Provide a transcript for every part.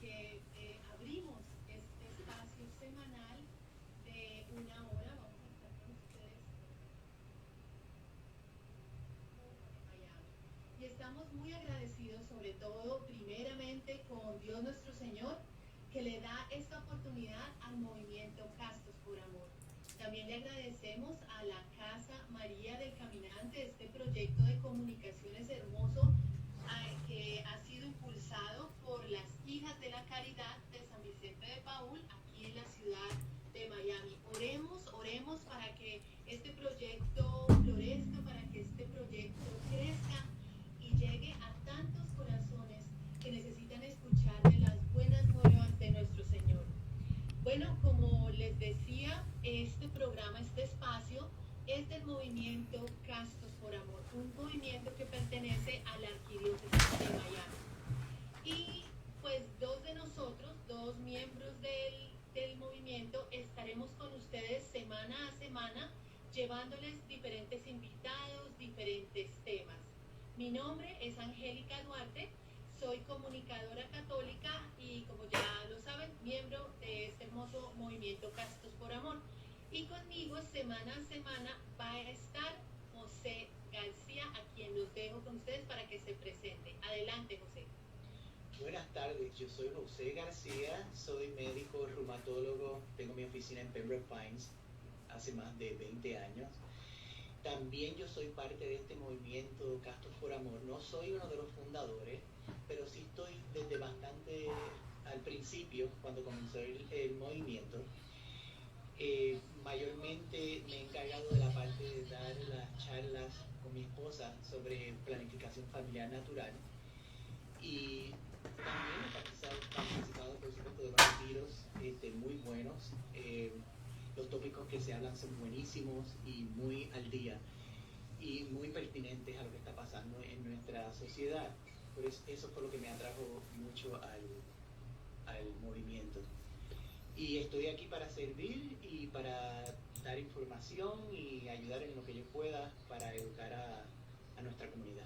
que abrimos este espacio semanal de una hora. Vamos a estar con ustedes en Miami. Y estamos muy agradecidos, sobre todo, primeramente, con Dios nuestro Señor, que le da esta oportunidad al movimiento Castos por Amor. También le agradecemos a la Casa María del Caminante, este proyecto de comunicaciones hermoso que ha sido impulsado por las Hijas de la Caridad de San Vicente de Paúl, aquí en la ciudad de Miami. Oremos para que este proyecto florezca, para que este proyecto crezca y llegue a tantos corazones que necesitan escuchar de las buenas nuevas de nuestro Señor. Bueno, como les decía, este programa, este espacio, es del movimiento Castos por Amor, un movimiento que pertenece a la Arquidiócesis de Miami. Y pues dos de nosotros, dos miembros del movimiento, estaremos con ustedes semana a semana, llevándoles diferentes invitados, diferentes temas. Mi nombre es Angélica Duarte. Soy comunicadora católica y, como ya lo saben, miembro de este hermoso movimiento Castos por Amor. Y conmigo semana a semana va a estar José García, a quien los dejo con ustedes para que se presente. Adelante, José. Buenas tardes, yo soy José García, soy médico reumatólogo, tengo mi oficina en Pembroke Pines hace más de 20 años. También yo soy parte de este movimiento Castos por Amor. No soy uno de los fundadores, pero sí estoy desde bastante al principio, cuando comenzó el movimiento. Mayormente me he encargado de la parte de dar las charlas con mi esposa sobre planificación familiar natural. Y también he participado por supuesto, de los retiros muy buenos. Los tópicos que se hablan son buenísimos y muy al día y muy pertinentes a lo que está pasando en nuestra sociedad. Por eso fue lo que me atrajo mucho al movimiento. Y estoy aquí para servir y para dar información y ayudar en lo que yo pueda para educar a nuestra comunidad.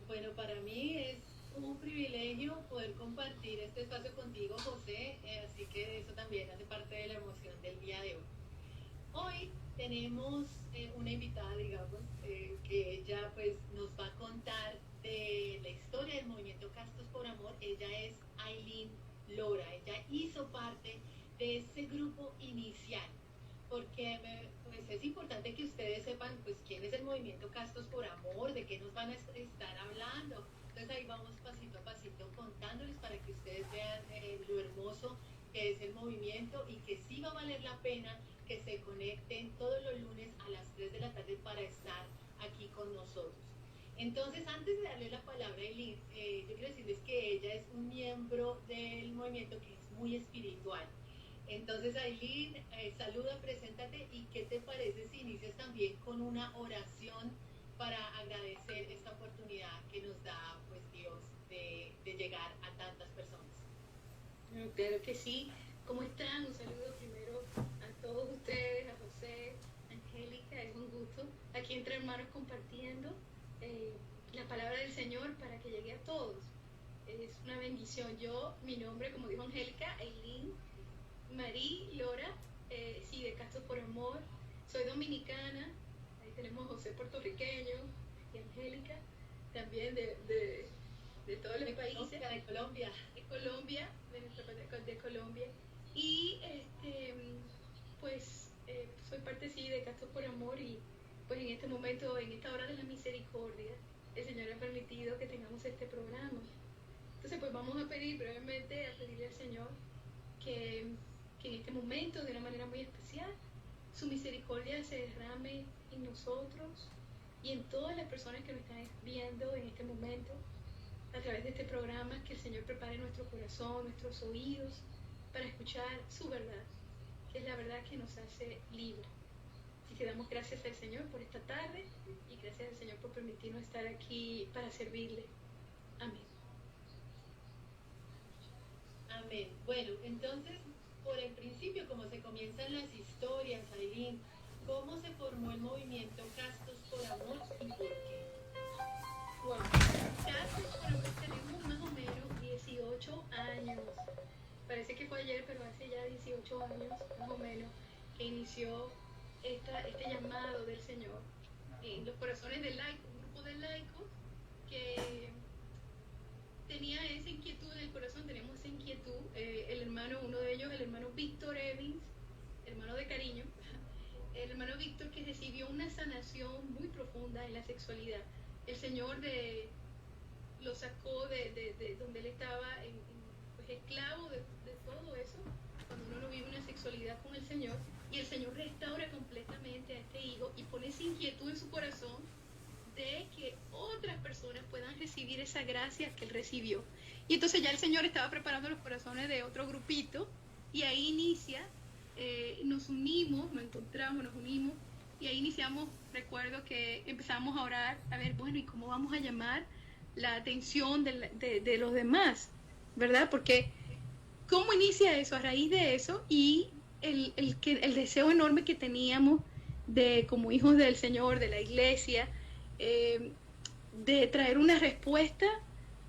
Bueno, para mí es un privilegio poder compartir este espacio contigo, José, así que eso también hace parte de la emoción del día de hoy. Hoy tenemos una invitada, digamos, que ella pues nos va a contar de la historia del movimiento Castos por Amor. Ella es Aileen Lora, ella hizo parte de ese grupo inicial, porque pues es importante que ustedes sepan pues quién es el movimiento Castos por Amor, de qué nos van a estar hablando. Entonces ahí vamos pasito a pasito contándoles para que ustedes vean lo hermoso que es el movimiento y que sí va a valer la pena que se conecten todos los lunes a las 3 de la tarde para estar aquí con nosotros. Entonces, antes de darle la palabra a Eileen, yo quiero decirles que ella es un miembro del movimiento que es muy espiritual. Entonces, Aileen, saluda, preséntate y qué te parece si inicias también con una oración para agradecer esta oportunidad que nos da pues Dios de llegar a tantas personas. Claro que sí. ¿Cómo están? Un saludo primero a todos ustedes, a José, Angélica, es un gusto aquí entre hermanos compartiendo la palabra del Señor para que llegue a todos. Es una bendición. Mi nombre, como dijo Angélica, Aileen Marie Lora, sí, de Castos por Amor. Soy dominicana, ahí tenemos a José puertorriqueño y Angélica, también de todos los países. De Colombia. De Colombia, de Colombia. Y pues soy parte sí de Castos por Amor y pues en este momento, en esta hora de la misericordia, el Señor ha permitido que tengamos este programa. Entonces pues vamos a pedirle al Señor que en este momento, de una manera muy especial, su misericordia se derrame en nosotros y en todas las personas que nos están viendo en este momento, a través de este programa, que el Señor prepare nuestro corazón, nuestros oídos, para escuchar su verdad, que es la verdad que nos hace libres. Así que damos gracias al Señor por esta tarde y gracias al Señor por permitirnos estar aquí para servirle. Amén. Amén. Bueno, entonces, por el principio, como se comienzan las historias, Aileen, ¿cómo se formó el movimiento Castos por Amor y por qué? Wow. Castos por Amor tenemos más o menos 10 18 años. Parece que fue ayer, pero hace ya 18 años, más o menos, que inició este llamado del Señor en los corazones del laico, un grupo de laicos que tenía esa inquietud en el corazón, tenemos esa inquietud. El hermano, uno de ellos, el hermano Víctor Evans, hermano de cariño, el hermano Víctor, que recibió una sanación muy profunda en la sexualidad. El Señor lo sacó de donde él estaba pues esclavo de todo eso, cuando uno no vive una sexualidad con el Señor, y el Señor restaura completamente a este hijo y pone esa inquietud en su corazón de que otras personas puedan recibir esa gracia que él recibió. Y entonces ya el Señor estaba preparando los corazones de otro grupito, y ahí inicia, nos unimos, nos encontramos, nos unimos, y ahí iniciamos. Recuerdo que empezamos a orar, a ver, bueno, ¿y cómo vamos a llamar la atención de los demás? ¿Verdad? Porque ¿cómo inicia eso? A raíz de eso, y el deseo enorme que teníamos de, como hijos del Señor, de la iglesia, de traer una respuesta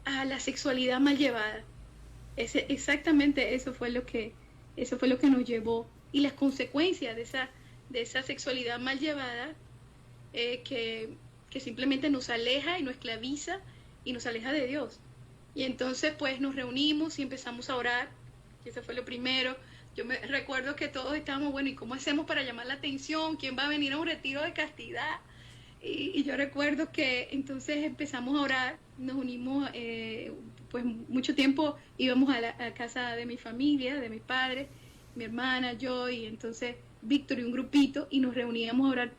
a la sexualidad mal llevada. Exactamente eso fue lo que nos llevó, y las consecuencias de esa sexualidad mal llevada, que simplemente nos aleja y nos esclaviza y nos aleja de Dios. Y entonces pues nos reunimos y empezamos a orar, y eso fue lo primero. Yo me recuerdo que todos estábamos, bueno, ¿y cómo hacemos para llamar la atención? ¿Quién va a venir a un retiro de castidad? Y yo recuerdo que entonces empezamos a orar, nos unimos, pues mucho tiempo íbamos a la casa de mi familia, de mis padres, mi hermana, yo, y entonces Víctor y un grupito, y nos reuníamos a orar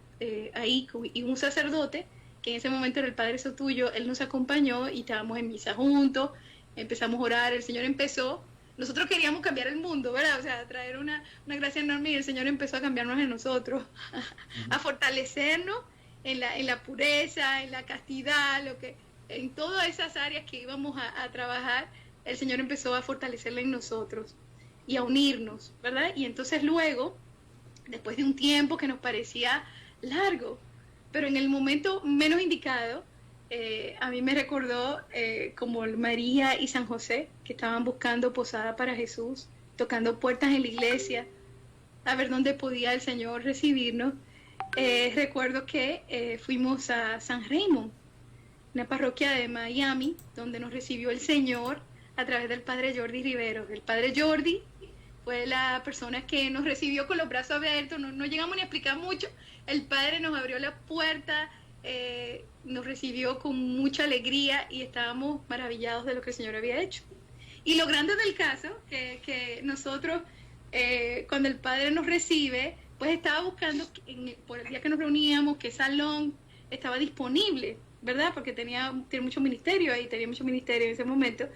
ahí, y un sacerdote, que en ese momento era el Padre Sotuyo, él nos acompañó y estábamos en misa juntos, empezamos a orar, el Señor empezó. Nosotros queríamos cambiar el mundo, ¿verdad? O sea, traer una gracia enorme, y el Señor empezó a cambiarnos en nosotros, a fortalecernos en la pureza, en la castidad, en todas esas áreas que íbamos a trabajar. El Señor empezó a fortalecerla en nosotros y a unirnos, ¿verdad? Y entonces luego, después de un tiempo que nos parecía largo, pero en el momento menos indicado, a mí me recordó como María y San José, que estaban buscando posada para Jesús, tocando puertas en la iglesia, a ver dónde podía el Señor recibirnos. Recuerdo que fuimos a San Raymond, una parroquia de Miami, donde nos recibió el Señor a través del Padre Jordi Rivero. El Padre Jordi fue la persona que nos recibió con los brazos abiertos, no llegamos ni a explicar mucho. El Padre nos abrió la puerta, nos recibió con mucha alegría, y estábamos maravillados de lo que el Señor había hecho. Y lo grande del caso, que nosotros, cuando el Padre nos recibe, pues estaba buscando, por el día que nos reuníamos, qué salón estaba disponible, ¿verdad? Porque tiene mucho ministerio ahí, tenía mucho ministerio en ese momento.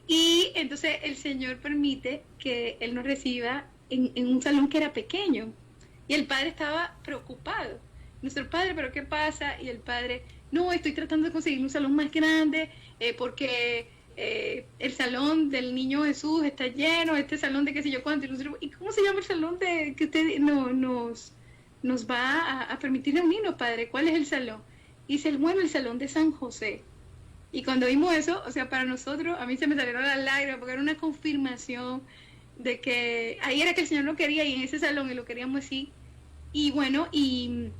Y entonces el Señor permite que Él nos reciba en un salón que era pequeño. Y el Padre estaba preocupado. Nuestro Padre, ¿pero qué pasa? Y el Padre, no, estoy tratando de conseguir un salón más grande, porque el salón del Niño Jesús está lleno, este salón de qué sé yo cuánto. ¿Y cómo se llama el salón de que usted nos va a permitir reunirnos, Padre? ¿Cuál es el salón? Y dice, bueno, el salón de San José. Y cuando vimos eso, o sea, para nosotros, a mí se me salieron las lágrimas, porque era una confirmación de que ahí era que el Señor lo quería, y en ese salón, y lo queríamos así. Y bueno, y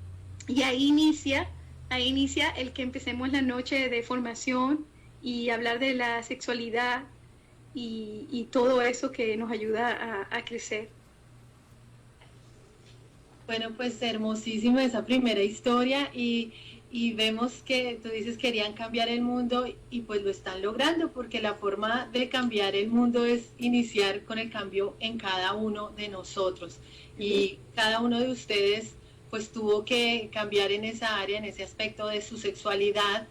ahí inicia el que empecemos la noche de formación y hablar de la sexualidad y todo eso que nos ayuda a crecer. Bueno, pues hermosísima esa primera historia, y vemos que tú dices querían cambiar el mundo, y pues lo están logrando, porque la forma de cambiar el mundo es iniciar con el cambio en cada uno de nosotros, y cada uno de ustedes pues tuvo que cambiar en esa área, en ese aspecto de su sexualidad,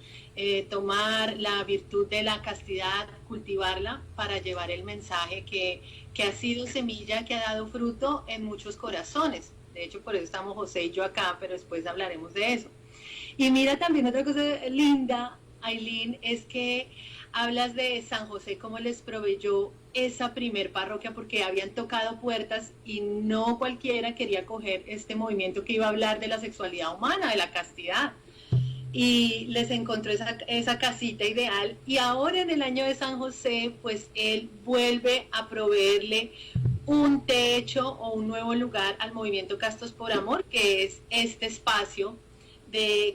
tomar la virtud de la castidad, cultivarla para llevar el mensaje que ha sido semilla, que ha dado fruto en muchos corazones. De hecho, por eso estamos José y yo acá, pero después hablaremos de eso. Y mira, también otra cosa linda, Ailín, es que hablas de San José, cómo les proveyó esa primer parroquia, porque habían tocado puertas y no cualquiera quería coger este movimiento que iba a hablar de la sexualidad humana, de la castidad. y les encontró esa casita ideal, y ahora en el año de San José, pues él vuelve a proveerle un techo o un nuevo lugar al movimiento Castos por Amor, que es este espacio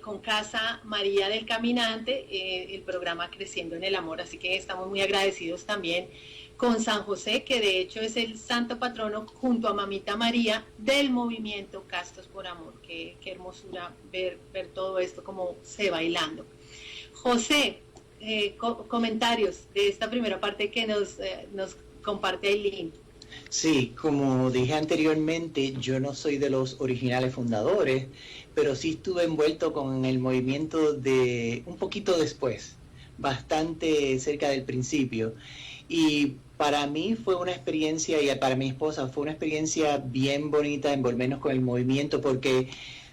con Casa María del Caminante, el programa Creciendo en el Amor. Así que estamos muy agradecidos también con San José, que de hecho es el santo patrono junto a Mamita María del movimiento Castos por Amor. Qué hermosura ver todo esto como se bailando. José, comentarios de esta primera parte que nos comparte Aileen. Sí, como dije anteriormente, yo no soy de los originales fundadores, pero sí estuve envuelto con el movimiento de un poquito después, bastante cerca del principio. Y para mí fue una experiencia, y para mi esposa fue una experiencia bien bonita envolvernos con el movimiento, porque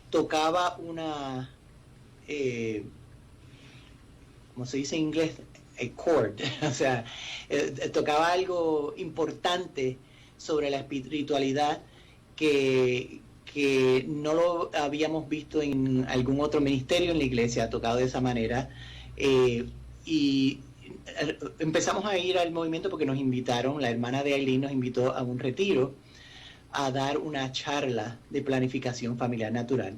tocaba una, ¿cómo se dice en inglés? A chord, o sea, tocaba algo importante sobre la espiritualidad que no lo habíamos visto en algún otro ministerio en la iglesia, tocado de esa manera. Y empezamos a ir al movimiento porque nos invitaron, la hermana de Aileen nos invitó a un retiro a dar una charla de planificación familiar natural.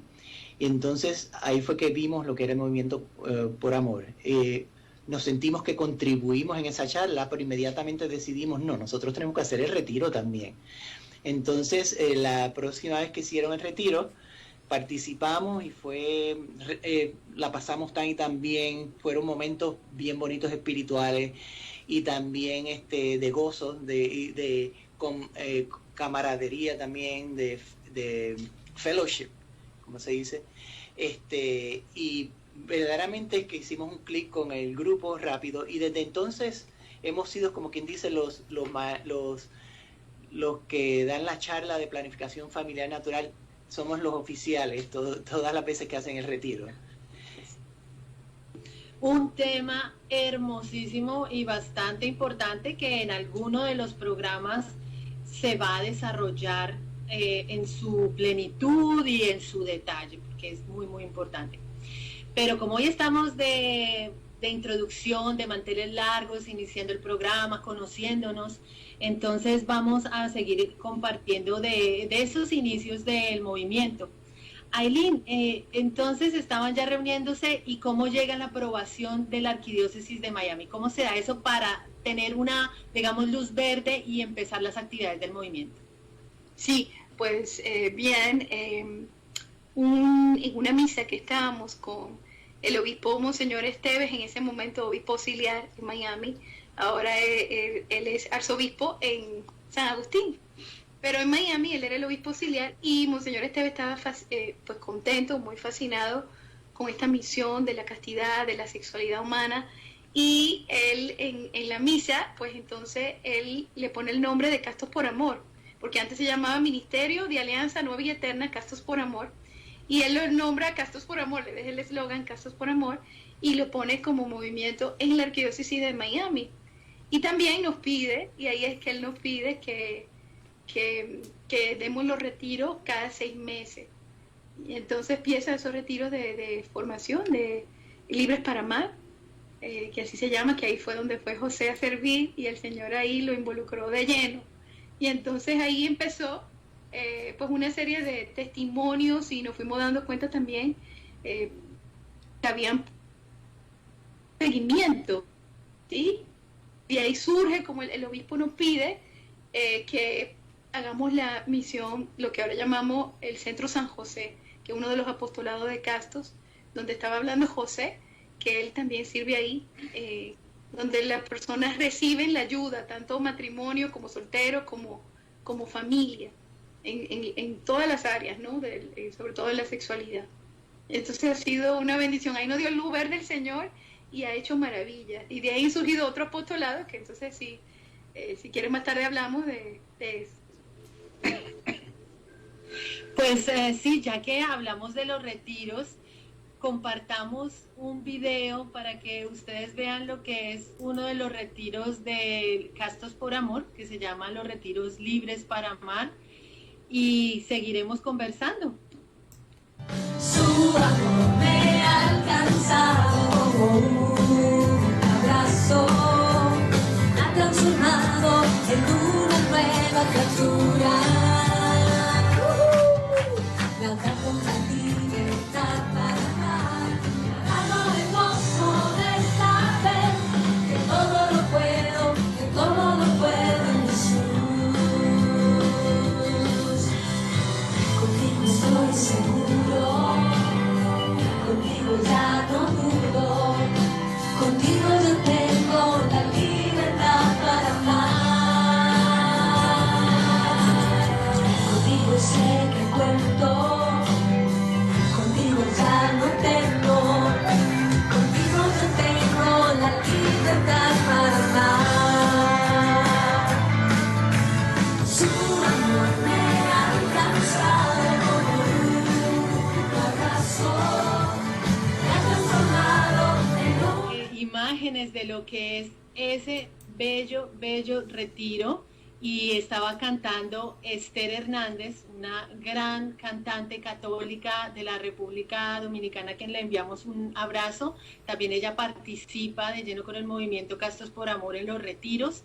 Y entonces ahí fue que vimos lo que era el movimiento por amor. Nos sentimos que contribuimos en esa charla, pero inmediatamente decidimos, no, nosotros tenemos que hacer el retiro también. Entonces, la próxima vez que hicieron el retiro, participamos y la pasamos tan y tan bien, fueron momentos bien bonitos espirituales y también de gozo, de camaradería también, de fellowship, como se dice, y verdaderamente que hicimos un clic con el grupo rápido, y desde entonces hemos sido, como quien dice, los que dan la charla de planificación familiar natural, somos los oficiales todas las veces que hacen el retiro. Un tema hermosísimo y bastante importante que en alguno de los programas se va a desarrollar en su plenitud y en su detalle, porque es muy, muy importante. Pero como hoy estamos de introducción, de manteles largos, iniciando el programa, conociéndonos, entonces vamos a seguir compartiendo de esos inicios del movimiento. Aileen, entonces estaban ya reuniéndose, y ¿cómo llega la aprobación de la Arquidiócesis de Miami? ¿Cómo se da eso para tener una, digamos, luz verde y empezar las actividades del movimiento? Sí, pues bien, en una misa que estábamos con el obispo Monseñor Esteves, en ese momento obispo auxiliar en Miami, ahora él es arzobispo en San Agustín, pero en Miami él era el obispo auxiliar, y Monseñor Esteves estaba pues contento, muy fascinado con esta misión de la castidad, de la sexualidad humana, y él en la misa, pues entonces él le pone el nombre de Castos por Amor, porque antes se llamaba Ministerio de Alianza Nueva y Eterna Castos por Amor, y él lo nombra Castos por Amor, le deja el eslogan Castos por Amor, y lo pone como movimiento en la Arquidiócesis de Miami. Y también nos pide, y ahí es que él nos pide que demos los retiros cada 6 meses. Y entonces empieza esos retiros de formación, de Libres para Amar, que así se llama, que ahí fue donde fue José a servir, y el Señor ahí lo involucró de lleno. Y entonces ahí empezó pues una serie de testimonios, y nos fuimos dando cuenta también que habían seguimiento, ¿sí? Y ahí surge, como el obispo nos pide, que hagamos la misión, lo que ahora llamamos el Centro San José, que es uno de los apostolados de Castos, donde estaba hablando José, que él también sirve ahí, donde las personas reciben la ayuda, tanto matrimonio como solteros, como familia, en todas las áreas, ¿no? Sobre todo en la sexualidad. Entonces ha sido una bendición. Ahí nos dio luz verde el Señor y ha hecho maravillas. Y de ahí ha surgido otro apostolado, que entonces sí, si quieren más tarde hablamos de eso. Pues sí, ya que hablamos de los retiros, compartamos un video para que ustedes vean lo que es uno de los retiros de Castos por Amor, que se llama los Retiros Libres para Amar, y seguiremos conversando. Su amor me alcanza. alcanzado como un abrazo, ha transformado en una nueva criatura. Me ha dado la libertad para amar, algo hermoso de saber que todo lo puedo, que todo lo puedo en Jesús. Contigo estoy seguro, contigo ya no dudo, contigo yo tengo la libertad para amar. Contigo sé que cuento, contigo ya no tengo, contigo yo tengo la libertad para amar. Su amor me ha alcanzado como un abrazo, me ha transformado en un... Imágenes de lo que es ese bello, bello retiro, y estaba cantando Esther Hernández, una gran cantante católica de la República Dominicana, a quien le enviamos un abrazo. También ella participa de lleno con el movimiento Castos por Amor en los retiros,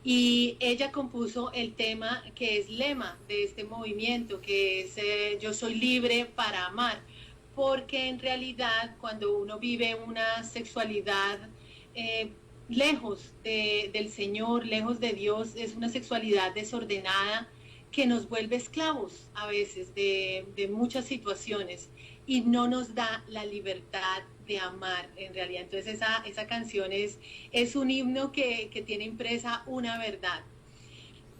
y ella compuso el tema que es lema de este movimiento, que es Yo soy libre para amar, porque en realidad cuando uno vive una sexualidad lejos del Señor, lejos de Dios, es una sexualidad desordenada que nos vuelve esclavos a veces de muchas situaciones y no nos da la libertad de amar en realidad. Entonces esa canción es un himno que tiene impresa una verdad.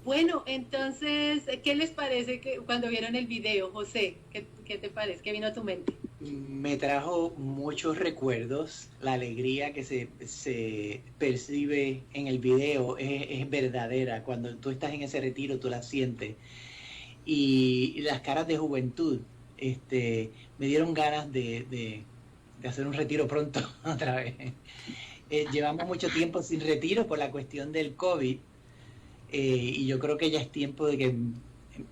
Bueno, entonces, ¿qué les parece que cuando vieron el video, José? ¿Qué te parece? ¿Qué vino a tu mente? Me trajo muchos recuerdos. La alegría que se percibe en el video es verdadera. Cuando tú estás en ese retiro, tú la sientes. Y las caras de juventud me dieron ganas de hacer un retiro pronto otra vez. Llevamos mucho tiempo sin retiro por la cuestión del COVID. Y yo creo que ya es tiempo de que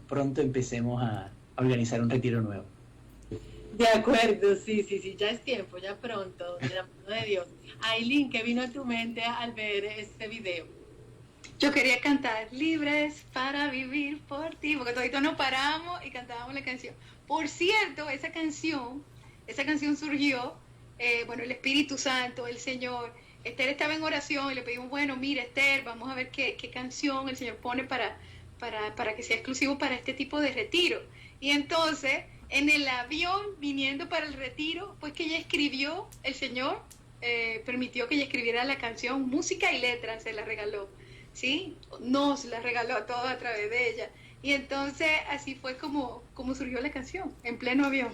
pronto empecemos a organizar un retiro nuevo. De acuerdo, sí, ya es tiempo, ya pronto, de la mano de Dios. Aileen, ¿qué vino a tu mente al ver este video? Yo quería cantar Libres para vivir por ti, porque todito nos paramos y cantábamos la canción. Por cierto, esa canción surgió, el Espíritu Santo, el Señor. Esther estaba en oración y le pedimos, bueno, mira Esther, vamos a ver qué canción el Señor pone para que sea exclusivo para este tipo de retiro. Y entonces, en el avión, viniendo para el retiro, pues que ella escribió, el Señor permitió que ella escribiera la canción, música y letra, se la regaló, ¿sí? Nos la regaló a todos a través de ella. Y entonces, así fue como surgió la canción, en pleno avión,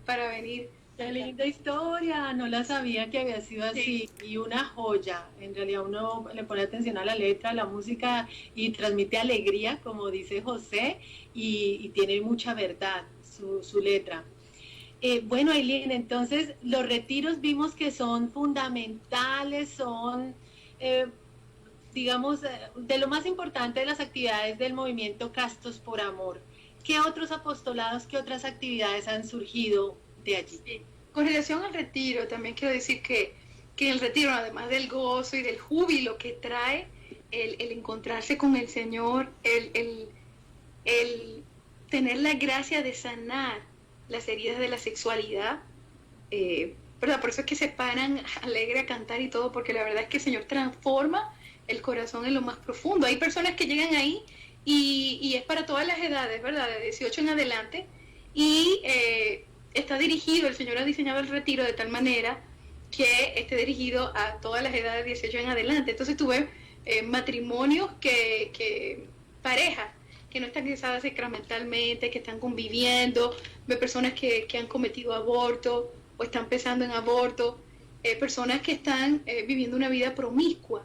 para venir. Qué linda historia, no la sabía que había sido así, sí. Y una joya. En realidad uno le pone atención a la letra, a la música y transmite alegría, como dice José, y tiene mucha verdad su letra. Bueno, Aileen, entonces los retiros vimos que son fundamentales, son, digamos, de lo más importante de las actividades del movimiento Castos por Amor. ¿Qué otros apostolados, qué otras actividades han surgido de allí? Con relación al retiro, también quiero decir que el retiro, además del gozo y del júbilo que trae el encontrarse con el Señor, el tener la gracia de sanar las heridas de la sexualidad, ¿verdad? Por eso es que se paran alegre a cantar y todo, porque la verdad es que el Señor transforma el corazón en lo más profundo. Hay personas que llegan ahí y es para todas las edades, ¿verdad? De 18 en adelante, y está dirigido, el Señor ha diseñado el retiro de tal manera que esté dirigido a todas las edades de 18 en adelante. Entonces tú ves matrimonios parejas que no están casadas sacramentalmente, que están conviviendo, ves personas que han cometido aborto o están pensando en aborto, personas que están viviendo una vida promiscua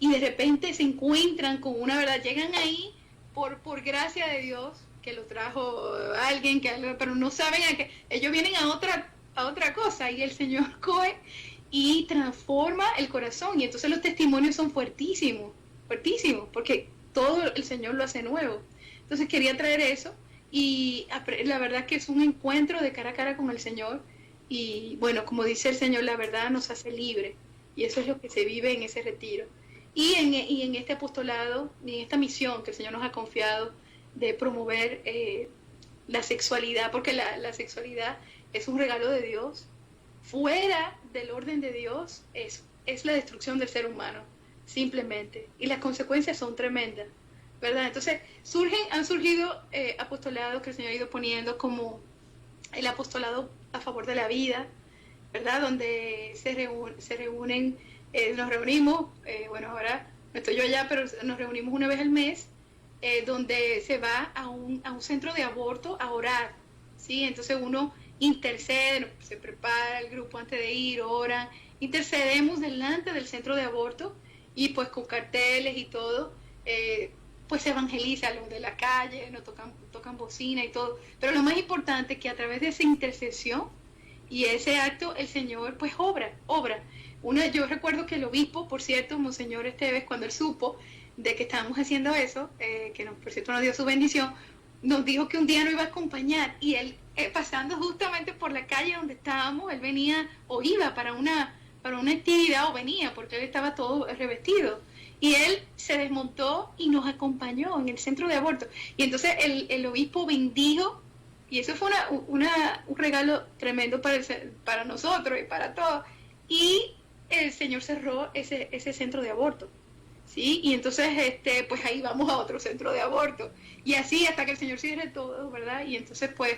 y de repente se encuentran con una verdad, llegan ahí por gracia de Dios, que lo trajo alguien, pero no saben a qué, ellos vienen a otra cosa, y el Señor coge y transforma el corazón, y entonces los testimonios son fuertísimos, porque todo el Señor lo hace nuevo. Entonces quería traer eso, y la verdad que es un encuentro de cara a cara con el Señor, y bueno, como dice el Señor, la verdad nos hace libre, y eso es lo que se vive en ese retiro. Y en este apostolado, y en esta misión que el Señor nos ha confiado de promover la sexualidad, porque la sexualidad es un regalo de Dios. Fuera del orden de Dios es la destrucción del ser humano, simplemente. Y las consecuencias son tremendas, ¿verdad? Entonces han surgido apostolados que el Señor ha ido poniendo, como el apostolado a favor de la vida, ¿verdad? Donde se reúnen, nos reunimos, bueno, ahora no estoy yo allá, pero nos reunimos una vez al mes, donde se va a un centro de aborto a orar, ¿sí? Entonces uno intercede, se prepara el grupo antes de ir, oran, intercedemos delante del centro de aborto, y pues con carteles y todo, pues se evangeliza a los de la calle, nos tocan bocina y todo. Pero lo más importante es que a través de esa intercesión y ese acto, el Señor pues obra. Yo recuerdo que el obispo, por cierto, Monseñor Esteves, cuando él supo de que estábamos haciendo eso, por cierto nos dio su bendición, nos dijo que un día nos iba a acompañar, y él, pasando justamente por la calle donde estábamos, él venía o iba para una actividad, o venía porque él estaba todo revestido, y él se desmontó y nos acompañó en el centro de aborto. Y entonces el obispo bendijo, y eso fue un regalo tremendo para nosotros y para todos. Y el Señor cerró ese centro de aborto, ¿sí? Y entonces pues ahí vamos a otro centro de aborto, y así hasta que el Señor cierre todo, ¿verdad? Y entonces pues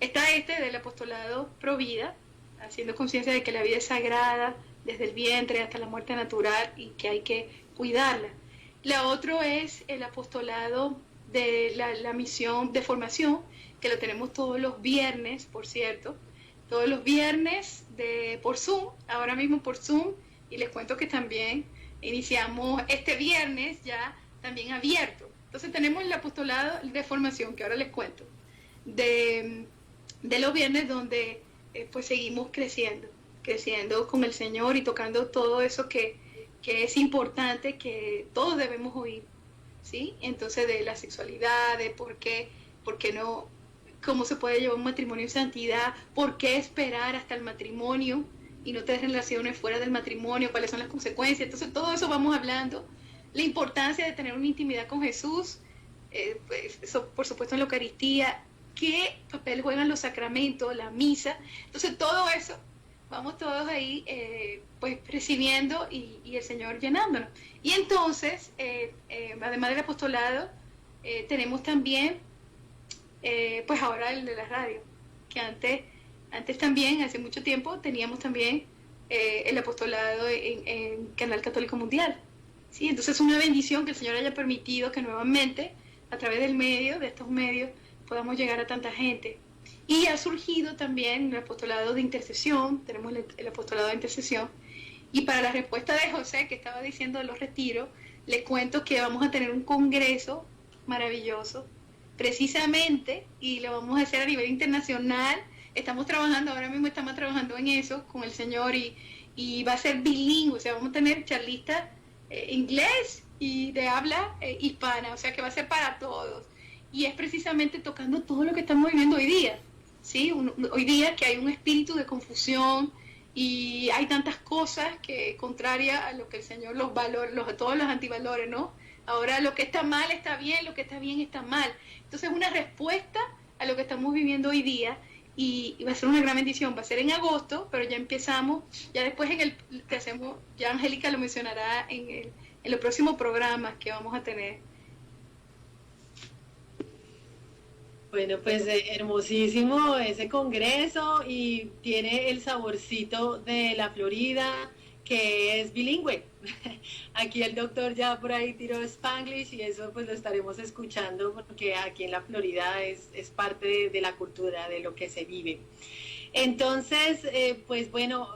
está del apostolado Pro Vida, haciendo conciencia de que la vida es sagrada desde el vientre hasta la muerte natural, y que hay que cuidarla. La otra es el apostolado de la misión de formación, que lo tenemos todos los viernes, por cierto, todos los viernes por Zoom, ahora mismo por Zoom, y les cuento que también iniciamos este viernes ya también abierto. Entonces tenemos el apostolado de formación, que ahora les cuento, de los viernes, donde pues seguimos creciendo con el Señor y tocando todo eso que es importante, que todos debemos oír, ¿sí? Entonces, de la sexualidad, de por qué no, cómo se puede llevar un matrimonio en santidad, por qué esperar hasta el matrimonio y no tener relaciones fuera del matrimonio, cuáles son las consecuencias. Entonces, todo eso vamos hablando, la importancia de tener una intimidad con Jesús, pues, eso, por supuesto, en la Eucaristía, qué papel juegan los sacramentos, la misa. Entonces, todo eso vamos todos ahí pues recibiendo, y el Señor llenándonos. Y entonces, además del apostolado, tenemos también, pues ahora el de la radio, que antes también, hace mucho tiempo, teníamos también el apostolado en Canal Católico Mundial, ¿sí? Entonces es una bendición que el Señor haya permitido que nuevamente, a través de estos medios, podamos llegar a tanta gente. Y ha surgido también el apostolado de intercesión, tenemos el apostolado de intercesión. Y para la respuesta de José, que estaba diciendo de los retiros, les cuento que vamos a tener un congreso maravilloso, precisamente, y lo vamos a hacer a nivel internacional. Ahora mismo estamos trabajando en eso con el Señor, y va a ser bilingüe, o sea, vamos a tener charlistas inglés y de habla hispana, o sea que va a ser para todos. Y es precisamente tocando todo lo que estamos viviendo hoy día, ¿sí? Hoy día que hay un espíritu de confusión, y hay tantas cosas que contrarias a lo que el Señor los valores, todos los antivalores, ¿no? Ahora lo que está mal está bien, lo que está bien está mal. Entonces es una respuesta a lo que estamos viviendo hoy día, y va a ser una gran bendición. Va a ser en agosto, pero ya empezamos, ya después que hacemos, ya Angélica lo mencionará en los próximos programas que vamos a tener. Bueno, pues hermosísimo ese congreso, y tiene el saborcito de la Florida, que es bilingüe. Aquí el doctor ya por ahí tiró Spanglish, y eso pues lo estaremos escuchando, porque aquí en la Florida es parte de la cultura, de lo que se vive. Entonces, pues bueno,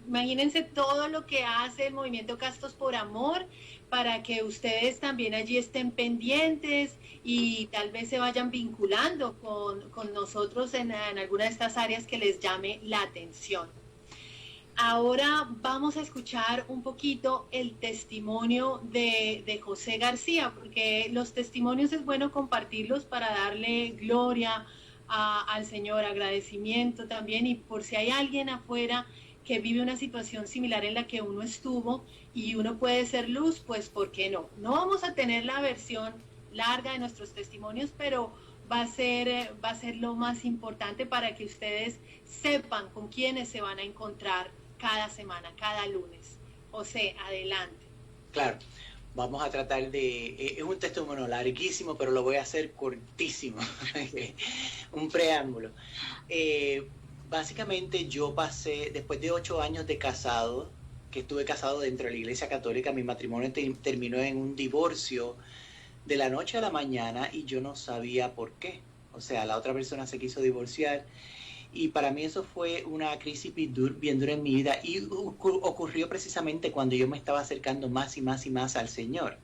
imagínense todo lo que hace el movimiento Castos por Amor, para que ustedes también allí estén pendientes y tal vez se vayan vinculando con nosotros en alguna de estas áreas que les llame la atención. Ahora vamos a escuchar un poquito el testimonio de José García, porque los testimonios es bueno compartirlos para darle gloria al Señor, agradecimiento también, y por si hay alguien afuera que vive una situación similar en la que uno estuvo y uno puede ser luz, pues ¿por qué no? No vamos a tener la versión larga de nuestros testimonios, pero va a ser lo más importante para que ustedes sepan con quiénes se van a encontrar cada semana, cada lunes. José, adelante. Claro, vamos a tratar de... es un testimonio larguísimo, pero lo voy a hacer cortísimo. Un preámbulo. Básicamente yo pasé, después de 8 años de casado, que estuve casado dentro de la Iglesia Católica, mi matrimonio terminó en un divorcio de la noche a la mañana y yo no sabía por qué. O sea, la otra persona se quiso divorciar y para mí eso fue una crisis bien dura en mi vida y ocurrió precisamente cuando yo me estaba acercando más y más y más al Señor.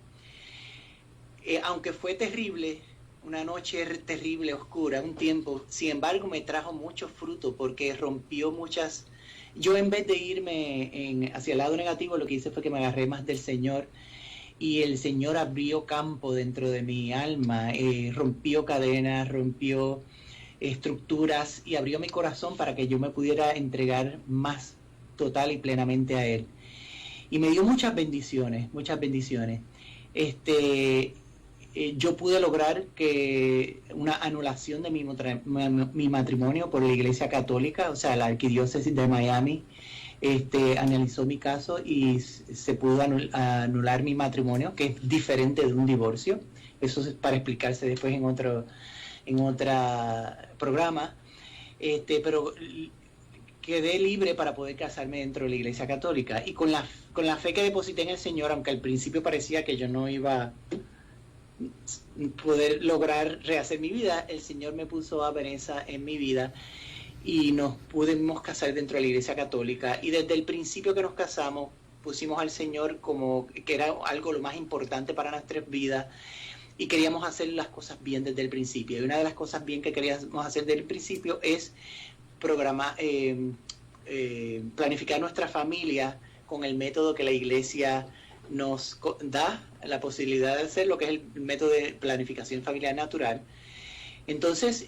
Aunque fue terrible, una noche terrible, oscura, un tiempo, sin embargo me trajo mucho fruto porque rompió muchas... Yo en vez de irme hacia el lado negativo, lo que hice fue que me agarré más del Señor y el Señor abrió campo dentro de mi alma, rompió cadenas, rompió estructuras y abrió mi corazón para que yo me pudiera entregar más total y plenamente a Él. Y me dio muchas bendiciones, muchas bendiciones. Yo pude lograr que una anulación de mi matrimonio por la Iglesia Católica, o sea, la Arquidiócesis de Miami, analizó mi caso y se pudo anular mi matrimonio, que es diferente de un divorcio. Eso es para explicarse después en otro programa. Pero quedé libre para poder casarme dentro de la Iglesia Católica. Y con la fe que deposité en el Señor, aunque al principio parecía que yo no iba a poder lograr rehacer mi vida, el Señor me puso a Vanessa en mi vida y nos pudimos casar dentro de la Iglesia Católica y desde el principio que nos casamos pusimos al Señor como que era algo lo más importante para nuestras vidas y queríamos hacer las cosas bien desde el principio. Y una de las cosas bien que queríamos hacer desde el principio es planificar nuestra familia con el método que la Iglesia nos da la posibilidad de hacer, lo que es el método de planificación familiar natural. Entonces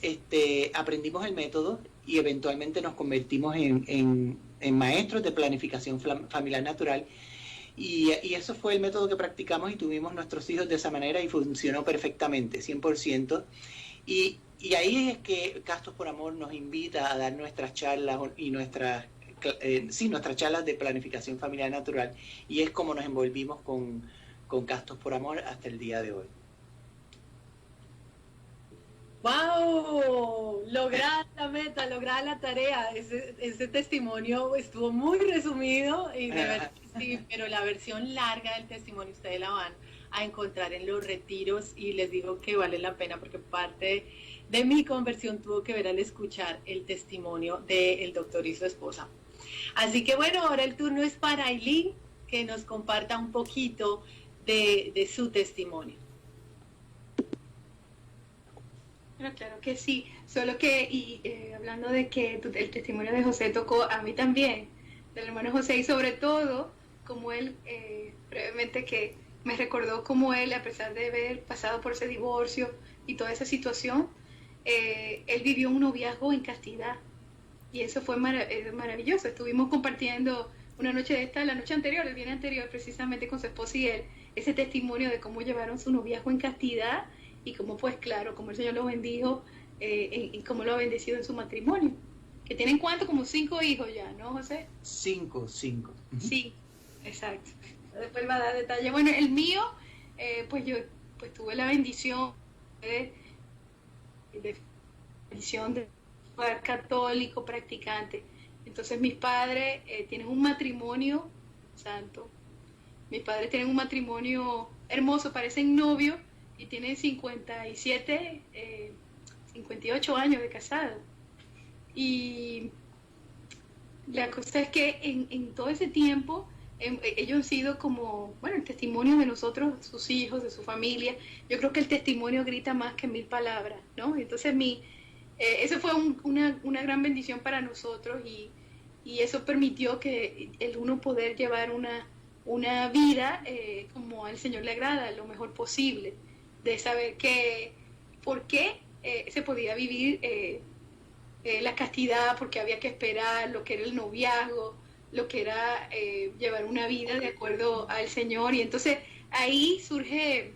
aprendimos el método y eventualmente nos convertimos en maestros de planificación familiar natural y eso fue el método que practicamos y tuvimos nuestros hijos de esa manera y funcionó perfectamente, 100%. Y ahí es que Castos por Amor nos invita a dar nuestras charlas y nuestras charlas de planificación familiar natural y es como nos envolvimos con Castos por Amor hasta el día de hoy. ¡Wow! Lograr la meta, lograr la tarea. Ese testimonio estuvo muy resumido y de verdad sí, pero la versión larga del testimonio ustedes la van a encontrar en los retiros y les digo que vale la pena porque parte de mi conversión tuvo que ver al escuchar el testimonio del doctor y su esposa. Así que bueno, ahora el turno es para Aileen, que nos comparta un poquito de su testimonio. Bueno, claro que sí, solo que, hablando de que el testimonio de José tocó a mí también, del hermano José, y sobre todo, como él, brevemente, que me recordó como él, a pesar de haber pasado por ese divorcio y toda esa situación, él vivió un noviazgo en castidad, y eso fue maravilloso. Estuvimos compartiendo una noche de esta, la noche anterior, el día anterior, precisamente con su esposa y él, ese testimonio de cómo llevaron su noviazgo en castidad, y cómo pues claro, cómo el Señor los bendijo y cómo lo ha bendecido en su matrimonio. Que tienen ¿cuánto? Como 5 hijos ya, ¿no, José? 5. Sí, exacto. Después va a dar detalle. Bueno, el mío, pues yo pues tuve la bendición de ser católico practicante. Entonces mis padres tienen un matrimonio santo. Mis padres tienen un matrimonio hermoso, parecen novios, y tienen 58 años de casado. Y la cosa es que en todo ese tiempo ellos han sido como, bueno, el testimonio de nosotros, sus hijos, de su familia. Yo creo que el testimonio grita más que 1000 palabras, ¿no? Entonces eso fue una gran bendición para nosotros y eso permitió que el uno poder llevar una vida como al Señor le agrada, lo mejor posible, de saber que, ¿por qué se podía vivir la castidad, porque había que esperar lo que era el noviazgo, lo que era llevar una vida de acuerdo al Señor. Y entonces ahí surge,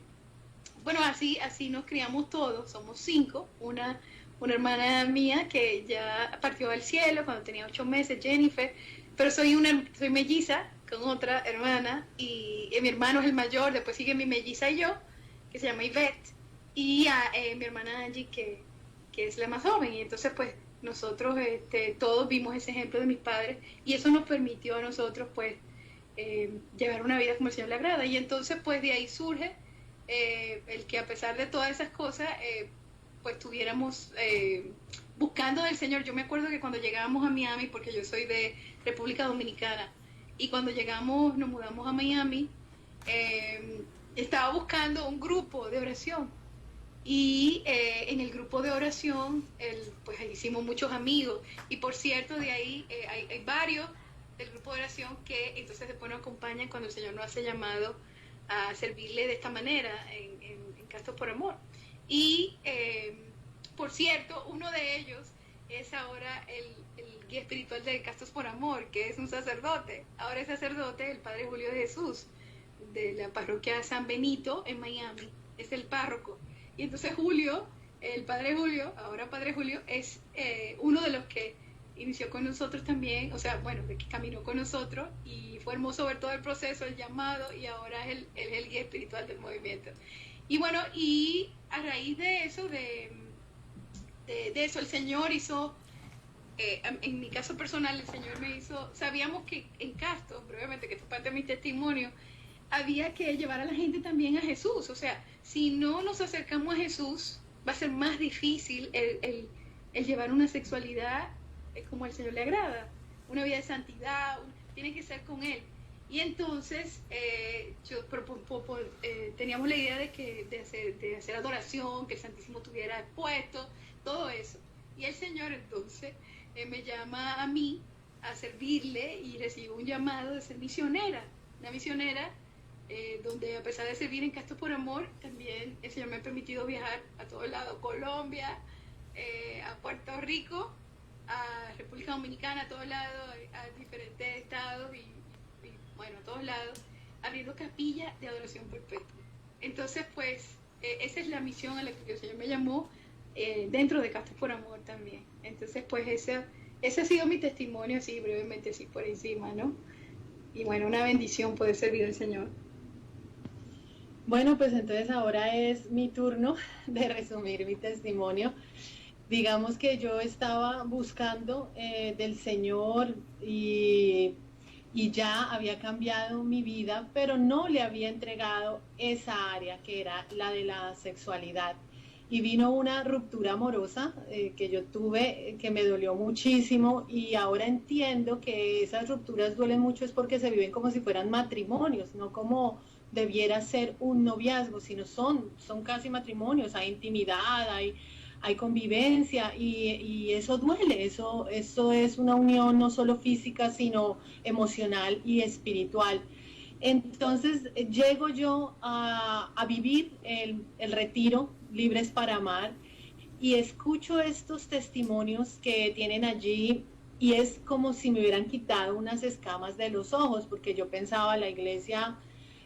bueno, así nos criamos todos, somos 5, una hermana mía que ya partió al cielo cuando tenía 8 meses, Jennifer, pero soy melliza con otra hermana, y mi hermano es el mayor, después sigue mi melliza y yo, que se llama Ivette, y mi hermana Angie, que es la más joven. Y entonces pues nosotros todos vimos ese ejemplo de mis padres, y eso nos permitió a nosotros pues llevar una vida como el Señor le agrada. Y entonces pues de ahí surge el que a pesar de todas esas cosas pues estuviéramos buscando del Señor. Yo me acuerdo que cuando llegábamos a Miami, porque yo soy de República Dominicana, y cuando nos mudamos a Miami, estaba buscando un grupo de oración. Y en el grupo de oración, pues hicimos muchos amigos. Y por cierto, de ahí hay varios del grupo de oración que entonces después nos acompañan cuando el Señor nos hace llamado a servirle de esta manera en Castos por Amor. Y por cierto, uno de ellos es ahora el guía espiritual de Castos por Amor, que es un sacerdote. Ahora es sacerdote, el Padre Julio de Jesús, de la parroquia San Benito en Miami. Es el párroco. Y entonces Julio, el Padre Julio, ahora Padre Julio, es uno de los que inició con nosotros también, o sea, bueno, de que caminó con nosotros, y fue hermoso ver todo el proceso, el llamado, y ahora es el guía espiritual del movimiento. Y bueno, y a raíz de eso, de eso, el Señor hizo, en mi caso personal, el Señor me hizo, sabíamos que en Castos, brevemente, que esto es parte de mi testimonio, había que llevar a la gente también a Jesús. O sea, si no nos acercamos a Jesús, va a ser más difícil el llevar una sexualidad como al Señor le agrada, una vida de santidad, tiene que ser con Él. Y entonces teníamos la idea de hacer adoración, que el Santísimo estuviera expuesto, todo eso. Y el Señor entonces me llama a mí a servirle, y recibo un llamado de ser misionera, una misionera, donde a pesar de servir en Castos por Amor, también el Señor me ha permitido viajar a todos lados, Colombia, a Puerto Rico, a República Dominicana, a todos lados, a diferentes estados, y bueno, a todos lados, abriendo capillas de adoración perpetua. Entonces pues esa es la misión a la que el Señor me llamó, dentro de Castos por Amor también. Entonces pues ese ha sido mi testimonio, así brevemente, así por encima, ¿no? Y bueno, una bendición poder servir al Señor. Bueno, pues entonces ahora es mi turno de resumir mi testimonio. Digamos que yo estaba buscando del Señor, y ya había cambiado mi vida, pero no le había entregado esa área que era la de la sexualidad. Y vino una ruptura amorosa que yo tuve, que me dolió muchísimo, y ahora entiendo que esas rupturas duelen mucho es porque se viven como si fueran matrimonios, no como debiera ser un noviazgo, sino son casi matrimonios, hay intimidad, hay convivencia, y eso duele, eso es una unión no solo física, sino emocional y espiritual. Entonces llego yo a vivir el retiro Libres para Amar, y escucho estos testimonios que tienen allí, y es como si me hubieran quitado unas escamas de los ojos, porque yo pensaba, la iglesia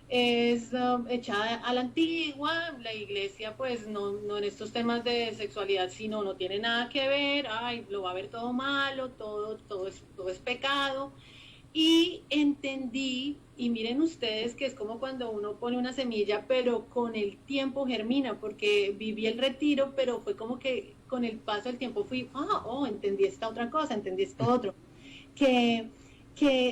es echada a la antigua, la iglesia pues no en estos temas de sexualidad, sino no tiene nada que ver, lo va a ver todo malo, todo es pecado. Y entendí, y miren ustedes que es como cuando uno pone una semilla, pero con el tiempo germina, porque viví el retiro, pero fue como que con el paso del tiempo fui, entendí esta otra cosa, entendí esto otro, que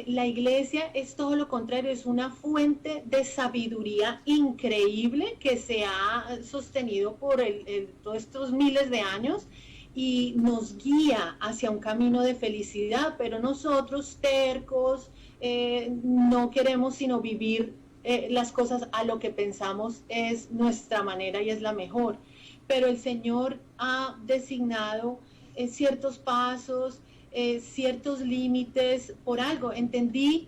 la iglesia es todo lo contrario, es una fuente de sabiduría increíble que se ha sostenido por todos estos miles de años, y nos guía hacia un camino de felicidad, pero nosotros tercos no queremos sino vivir las cosas a lo que pensamos es nuestra manera y es la mejor. Pero el Señor ha designado ciertos pasos, ciertos límites por algo. Entendí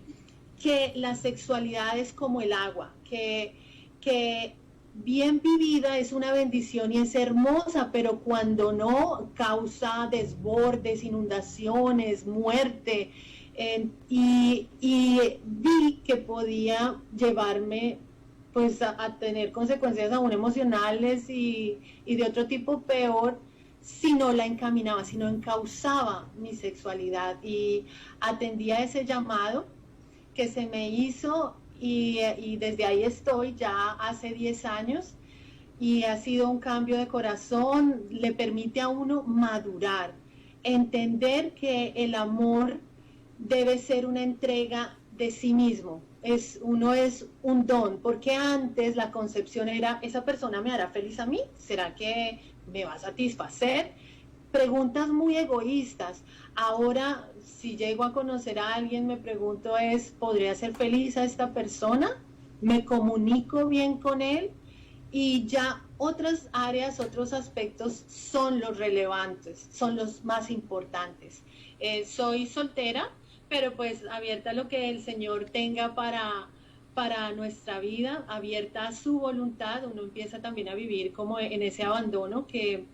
que la sexualidad es como el agua, que bien vivida es una bendición y es hermosa, pero cuando no causa desbordes, inundaciones, muerte, y vi que podía llevarme pues a tener consecuencias aún emocionales y de otro tipo peor si no la encaminaba, si no encauzaba mi sexualidad, y atendía ese llamado que se me hizo, y desde ahí estoy ya hace 10 años, y ha sido un cambio de corazón. Le permite a uno madurar, entender que el amor debe ser una entrega de sí mismo. Uno es un don, porque antes la concepción era, ¿esa persona me hará feliz a mí? ¿Será que me va a satisfacer? Preguntas muy egoístas. Ahora, si llego a conocer a alguien, me pregunto ¿podría ser feliz a esta persona? ¿Me comunico bien con él? Y ya otras áreas, otros aspectos son los relevantes, son los más importantes. Soy soltera, pero pues abierta a lo que el Señor tenga para nuestra vida, abierta a su voluntad. Uno empieza también a vivir como en ese abandono que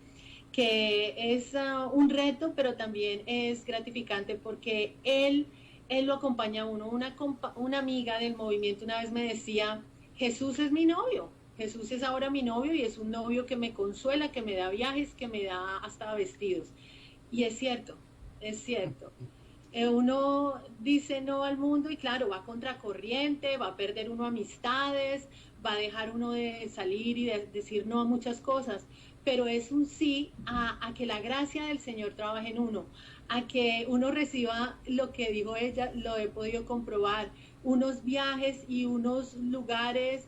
es un reto, pero también es gratificante, porque Él lo acompaña a uno. Una amiga del movimiento una vez me decía, Jesús es mi novio, Jesús es ahora mi novio, y es un novio que me consuela, que me da viajes, que me da hasta vestidos. Y es cierto, es cierto. Uno dice no al mundo y claro, va contracorriente, va a perder uno amistades, va a dejar uno de salir y de decir no a muchas cosas, pero es un sí a que la gracia del Señor trabaje en uno, a que uno reciba lo que dijo ella, lo he podido comprobar, unos viajes y unos lugares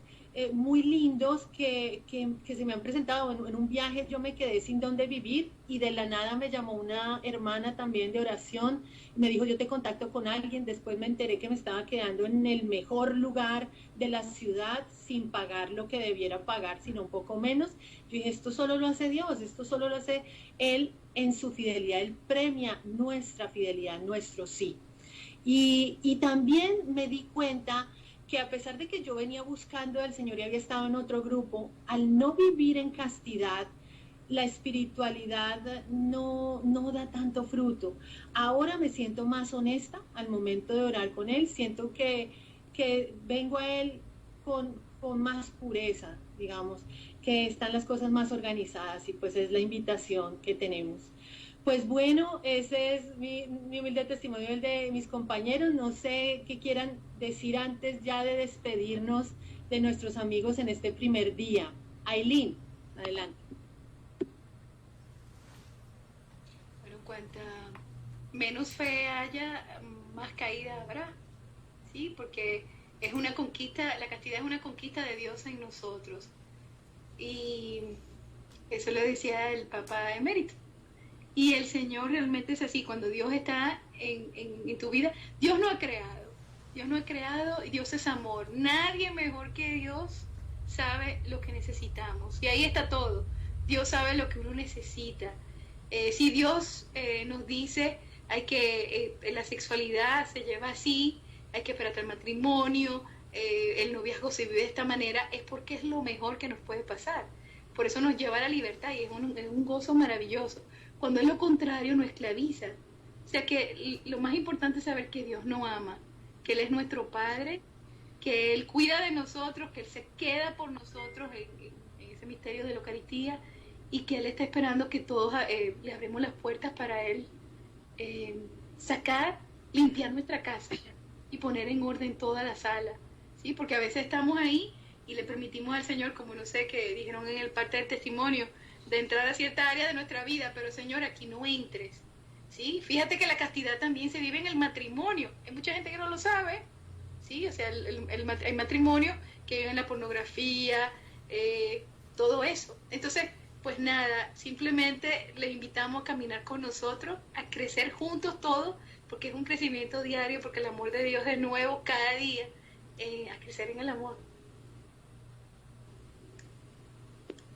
muy lindos que se me han presentado. En un viaje yo me quedé sin dónde vivir, y de la nada me llamó una hermana también de oración, me dijo yo te contacto con alguien. Después me enteré que me estaba quedando en el mejor lugar de la ciudad sin pagar lo que debiera pagar, sino un poco menos. Yo dije, esto solo lo hace Dios, esto solo lo hace Él en su fidelidad. Él premia nuestra fidelidad, nuestro sí. Y también me di cuenta que a pesar de que yo venía buscando al Señor y había estado en otro grupo, al no vivir en castidad, la espiritualidad no da tanto fruto. Ahora me siento más honesta al momento de orar con Él, siento que vengo a Él con más pureza, digamos, que están las cosas más organizadas, y pues es la invitación que tenemos. Pues bueno, ese es mi humilde testimonio, el de mis compañeros. No sé qué quieran decir antes ya de despedirnos de nuestros amigos en este primer día. Aileen, adelante. Bueno, cuanta menos fe haya, más caída habrá, ¿sí? Porque es una conquista, la castidad es una conquista de Dios en nosotros. Y eso lo decía el Papa Emérito. Y el Señor realmente es así. Cuando Dios está en tu vida, Dios no ha creado y Dios es amor. Nadie mejor que Dios sabe lo que necesitamos, y ahí está todo. Dios sabe lo que uno necesita. Si Dios nos dice la sexualidad se lleva así, hay que esperar hasta el matrimonio, el noviazgo se vive de esta manera, es porque es lo mejor que nos puede pasar. Por eso nos lleva a la libertad, y es un gozo maravilloso. Cuando es lo contrario, nos esclaviza. O sea que lo más importante es saber que Dios nos ama, que Él es nuestro Padre, que Él cuida de nosotros, que Él se queda por nosotros en ese misterio de la Eucaristía, y que Él está esperando que todos le abremos las puertas para Él limpiar nuestra casa y poner en orden toda la sala, ¿sí? Porque a veces estamos ahí y le permitimos al Señor, como no sé, que dijeron en el parte del testimonio, de entrar a cierta área de nuestra vida, pero Señor, aquí no entres, ¿sí? Fíjate que la castidad también se vive en el matrimonio. Hay mucha gente que no lo sabe, ¿sí? O sea, el matrimonio que vive en la pornografía, todo eso. Entonces, pues nada, simplemente les invitamos a caminar con nosotros, a crecer juntos todos, porque es un crecimiento diario, porque el amor de Dios es nuevo cada día, a crecer en el amor.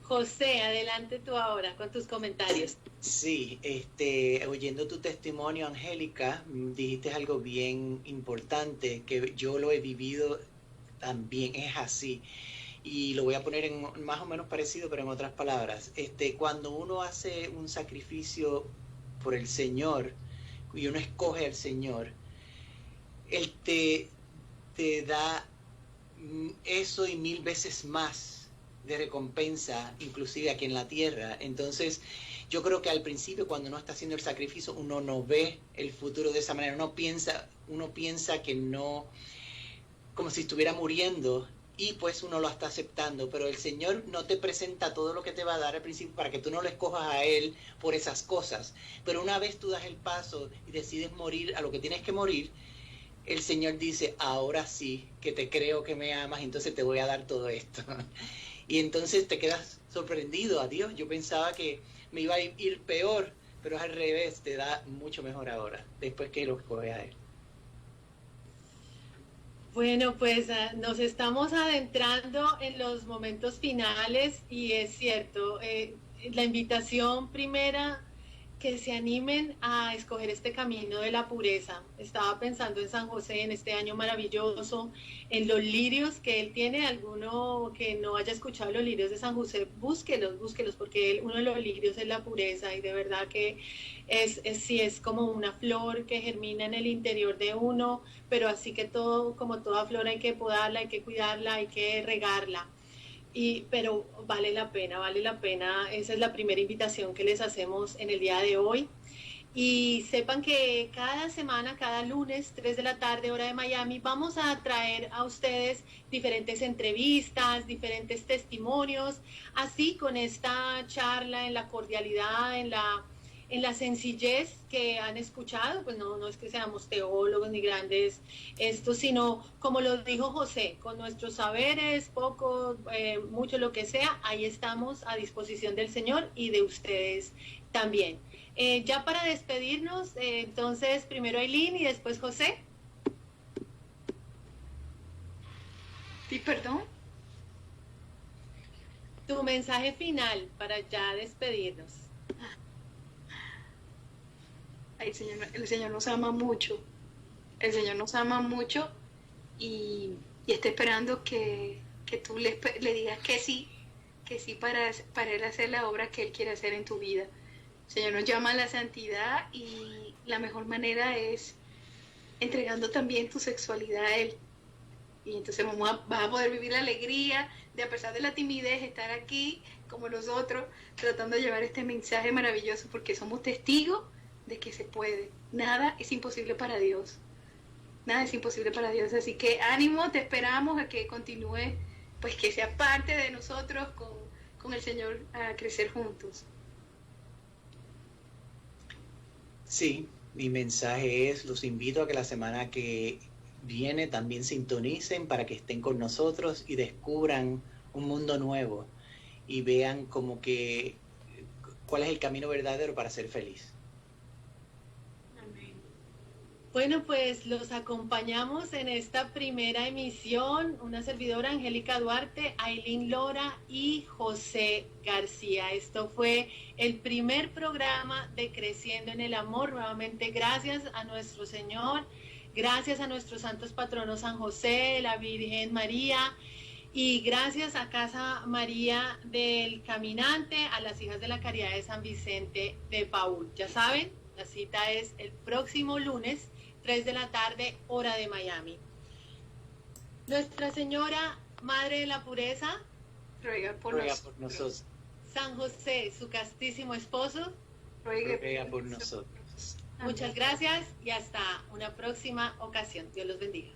José, adelante tú ahora con tus comentarios. Sí, oyendo tu testimonio, Angélica, dijiste algo bien importante, que yo lo he vivido también, es así. y lo voy a poner en más o menos parecido, pero en otras palabras. Cuando uno hace un sacrificio por el Señor y uno escoge al Señor, Él te da eso y 1000 veces más de recompensa, inclusive aquí en la tierra. Entonces, yo creo que al principio, cuando uno está haciendo el sacrificio, uno no ve el futuro de esa manera. Uno piensa que no, como si estuviera muriendo, y pues uno lo está aceptando, pero el Señor no te presenta todo lo que te va a dar al principio para que tú no lo escojas a Él por esas cosas. Pero una vez tú das el paso y decides morir a lo que tienes que morir, el Señor dice, ahora sí, que te creo que me amas, entonces te voy a dar todo esto. Y entonces te quedas sorprendido. A Dios, yo pensaba que me iba a ir peor, pero es al revés, te da mucho mejor ahora, después que lo escoge a Él. Bueno, pues nos estamos adentrando en los momentos finales y es cierto, la invitación primera, que se animen a escoger este camino de la pureza. Estaba pensando en San José, en este año maravilloso, en los lirios que él tiene. Alguno que no haya escuchado los lirios de San José, búsquelos, porque uno de los lirios es la pureza, y de verdad que sí, es como una flor que germina en el interior de uno, pero así que todo, como toda flor, hay que podarla, hay que cuidarla, hay que regarla. Pero vale la pena, esa es la primera invitación que les hacemos en el día de hoy. Y sepan que cada semana, cada lunes, 3 de la tarde, hora de Miami, vamos a traer a ustedes diferentes entrevistas, diferentes testimonios, así con esta charla, en la cordialidad, en la sencillez que han escuchado. Pues no es que seamos teólogos ni grandes sino como lo dijo José, con nuestros saberes, poco, mucho, lo que sea, ahí estamos a disposición del Señor y de ustedes también. Ya para despedirnos, entonces primero Ailín y después José. Sí, perdón. Tu mensaje final para ya despedirnos. Ay, el Señor nos ama mucho. El Señor nos ama mucho y está esperando que tú le digas que sí para Él hacer la obra que Él quiere hacer en tu vida. El Señor nos llama a la santidad y la mejor manera es entregando también tu sexualidad a Él. Y entonces vas a poder vivir la alegría de, a pesar de la timidez, estar aquí como nosotros, tratando de llevar este mensaje maravilloso, porque somos testigos de que se puede. Nada es imposible para Dios. Nada es imposible para Dios. Así que ánimo, te esperamos a que continúe, pues que sea parte de nosotros con el Señor, a crecer juntos. Sí, mi mensaje es, los invito a que la semana que viene también sintonicen para que estén con nosotros y descubran un mundo nuevo y vean como que cuál es el camino verdadero para ser feliz. Bueno, pues los acompañamos en esta primera emisión, una servidora, Angélica Duarte, Ailín Lora y José García. Esto fue el primer programa de Creciendo en el Amor. Nuevamente, gracias a nuestro Señor, gracias a nuestros santos patronos San José, la Virgen María, y gracias a Casa María del Caminante, a las Hijas de la Caridad de San Vicente de Paúl. Ya saben, la cita es el próximo lunes, 3 de la tarde, hora de Miami. Nuestra Señora, Madre de la Pureza, Ruega por nosotros. San José, su castísimo esposo, Ruega por nosotros. Muchas gracias y hasta una próxima ocasión. Dios los bendiga.